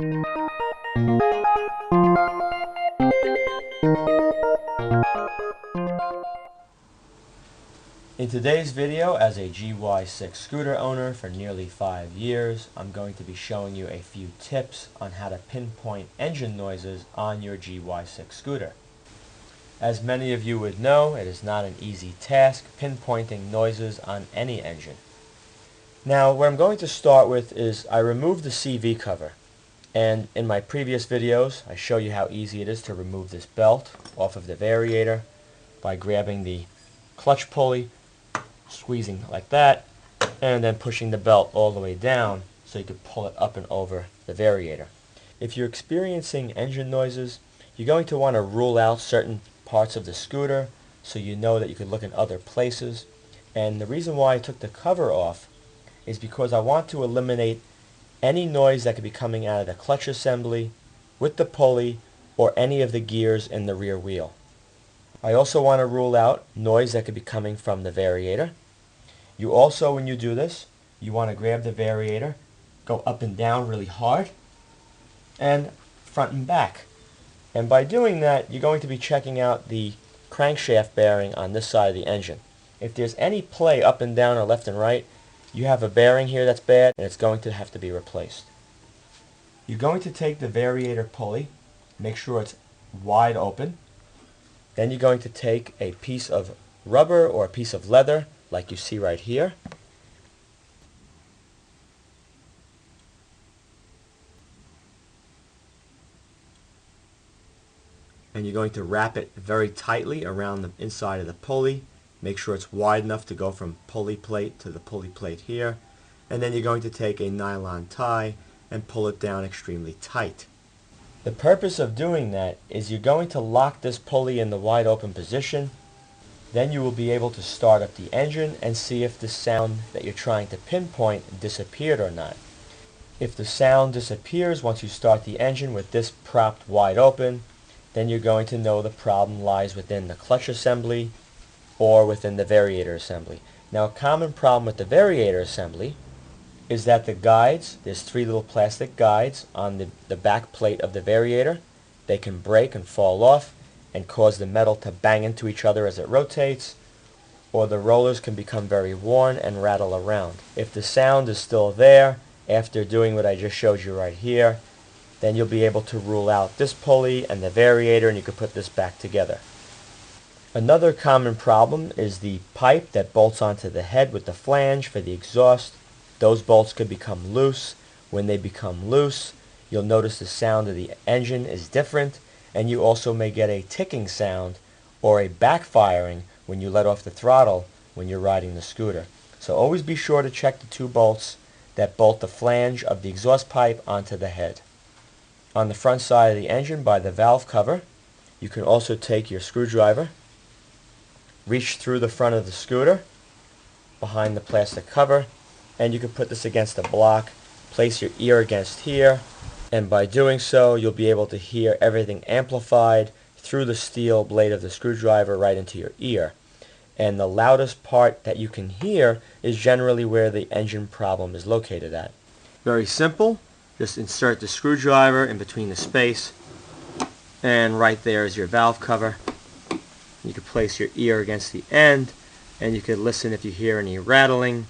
In today's video, as a GY6 scooter owner for nearly 5 years, I'm going to be showing you a few tips on how to pinpoint engine noises on your GY6 scooter. As many of you would know, it is not an easy task pinpointing noises on any engine. Now, what I'm going to start with is I removed the CV cover. And in my previous videos, I show you how easy it is to remove this belt off of the Variator by grabbing the clutch pulley, squeezing like that, and then pushing the belt all the way down so you can pull it up and over the Variator. If you're experiencing engine noises, you're going to want to rule out certain parts of the scooter so you know that you could look in other places. And the reason why I took the cover off is because I want to eliminate any noise that could be coming out of the clutch assembly, with the pulley, or any of the gears in the rear wheel. I also want to rule out noise that could be coming from the Variator. You also, when you do this, you want to grab the Variator, go up and down really hard, and front and back. And by doing that, you're going to be checking out the crankshaft bearing on this side of the engine. If there's any play up and down or left and right, you have a bearing here that's bad, and it's going to have to be replaced. You're going to take the Variator pulley, make sure it's wide open. Then you're going to take a piece of rubber or a piece of leather, like you see right here. And you're going to wrap it very tightly around the inside of the pulley. Make sure it's wide enough to go from pulley plate to the pulley plate here. And then you're going to take a nylon tie and pull it down extremely tight. The purpose of doing that is you're going to lock this pulley in the wide open position. Then you will be able to start up the engine and see if the sound that you're trying to pinpoint disappeared or not. If the sound disappears once you start the engine with this propped wide open, then you're going to know the problem lies within the clutch assembly or within the Variator assembly. Now, a common problem with the Variator assembly is that the guides, there's 3 little plastic guides on the back plate of the Variator. They can break and fall off and cause the metal to bang into each other as it rotates, or the rollers can become very worn and rattle around. If the sound is still there after doing what I just showed you right here, then you'll be able to rule out this pulley and the Variator, and you can put this back together. Another common problem is the pipe that bolts onto the head with the flange for the exhaust. Those bolts could become loose. When they become loose, you'll notice the sound of the engine is different, and you also may get a ticking sound or a backfiring when you let off the throttle when you're riding the scooter. So always be sure to check the 2 bolts that bolt the flange of the exhaust pipe onto the head. On the front side of the engine by the valve cover, you can also take your screwdriver, reach through the front of the scooter behind the plastic cover, and you can put this against the block, place your ear against here, and by doing so you'll be able to hear everything amplified through the steel blade of the screwdriver right into your ear. And the loudest part that you can hear is generally where the engine problem is located at. Very simple. Just insert the screwdriver in between the space, and right there is your valve cover. You can place your ear against the end, and you can listen if you hear any rattling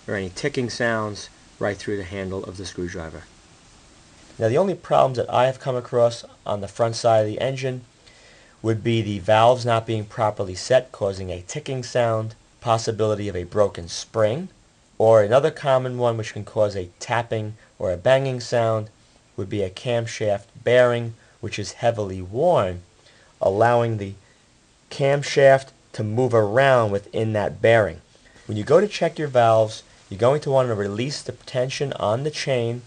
or any ticking sounds right through the handle of the screwdriver. Now, the only problems that I have come across on the front side of the engine would be the valves not being properly set, causing a ticking sound, possibility of a broken spring, or another common one which can cause a tapping or a banging sound would be a camshaft bearing which is heavily worn, allowing the camshaft to move around within that bearing. When you go to check your valves, you're going to want to release the tension on the chain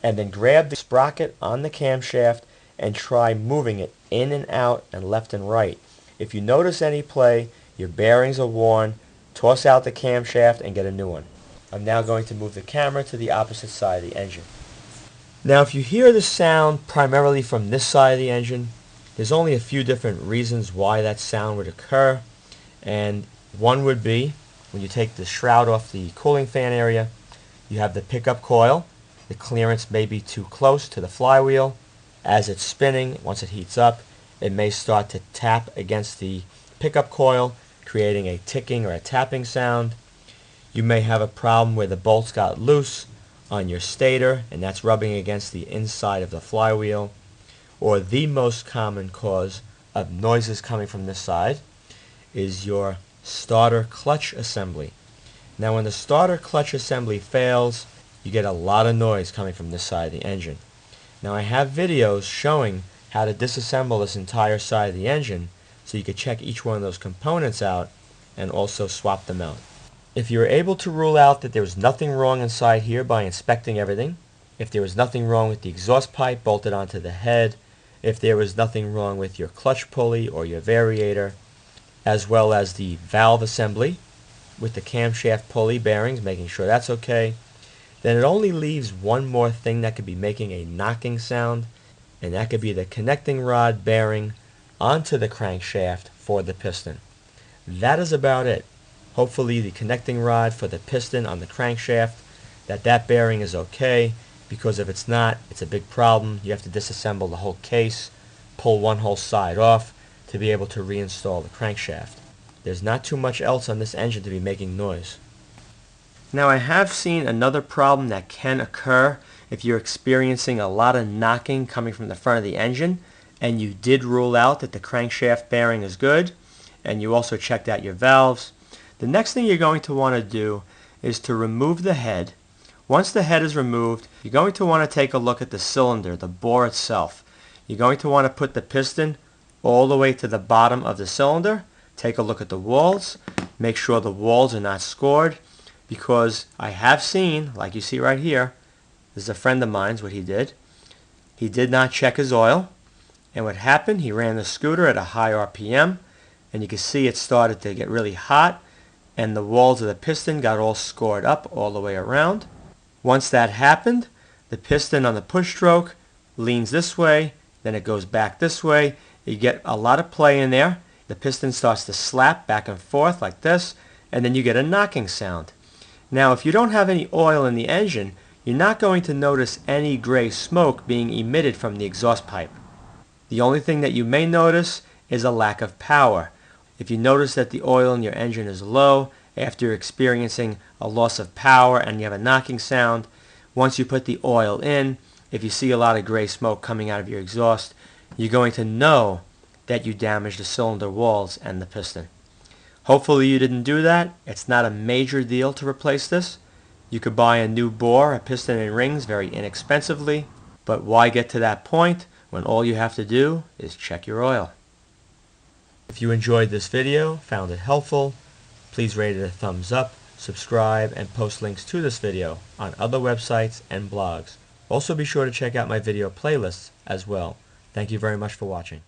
and then grab the sprocket on the camshaft and try moving it in and out and left and right. If you notice any play, your bearings are worn, toss out the camshaft and get a new one. I'm now going to move the camera to the opposite side of the engine. Now, if you hear the sound primarily from this side of the engine, there's only a few different reasons why that sound would occur, and one would be when you take the shroud off the cooling fan area, you have the pickup coil The clearance may be too close to the flywheel. As it's spinning, once it heats up, it may start to tap against the pickup coil, creating a ticking or a tapping sound. You may have a problem where the bolts got loose on your stator, and that's rubbing against the inside of the flywheel. Or the most common cause of noises coming from this side is your starter clutch assembly. Now when the starter clutch assembly fails, you get a lot of noise coming from this side of the engine. Now I have videos showing how to disassemble this entire side of the engine so you could check each one of those components out and also swap them out. If you were able to rule out that there was nothing wrong inside here by inspecting everything, if there was nothing wrong with the exhaust pipe bolted onto the head, if there was nothing wrong with your clutch pulley or your variator, as well as the valve assembly with the camshaft pulley bearings, making sure that's okay, then it only leaves one more thing that could be making a knocking sound, and that could be the connecting rod bearing onto the crankshaft for the piston. That is about it. Hopefully the connecting rod for the piston on the crankshaft, that bearing is okay, because if it's not, it's a big problem. You have to disassemble the whole case, pull one whole side off to be able to reinstall the crankshaft. There's not too much else on this engine to be making noise. Now I have seen another problem that can occur if you're experiencing a lot of knocking coming from the front of the engine, and you did rule out that the crankshaft bearing is good, and you also checked out your valves. The next thing you're going to want to do is to remove the head. Once the head is removed, you're going to want to take a look at the cylinder, the bore itself. You're going to want to put the piston all the way to the bottom of the cylinder. Take a look at the walls. Make sure the walls are not scored, because I have seen, like you see right here, this is a friend of mine's what he did. He did not check his oil, and what happened, he ran the scooter at a high RPM, and you can see it started to get really hot, and the walls of the piston got all scored up all the way around. Once that happened, the piston on the push stroke leans this way, then it goes back this way. You get a lot of play in there. The piston starts to slap back and forth like this, and then you get a knocking sound. Now if you don't have any oil in the engine, you're not going to notice any gray smoke being emitted from the exhaust pipe. The only thing that you may notice is a lack of power. If you notice that the oil in your engine is low after experiencing a loss of power and you have a knocking sound, once you put the oil in, if you see a lot of gray smoke coming out of your exhaust, you're going to know that you damaged the cylinder walls and the piston. Hopefully you didn't do that. It's not a major deal to replace this. You could buy a new bore, a piston and rings very inexpensively, but why get to that point when all you have to do is check your oil? If you enjoyed this video, found it helpful, please rate it a thumbs up, subscribe, and post links to this video on other websites and blogs. Also be sure to check out my video playlists as well. Thank you very much for watching.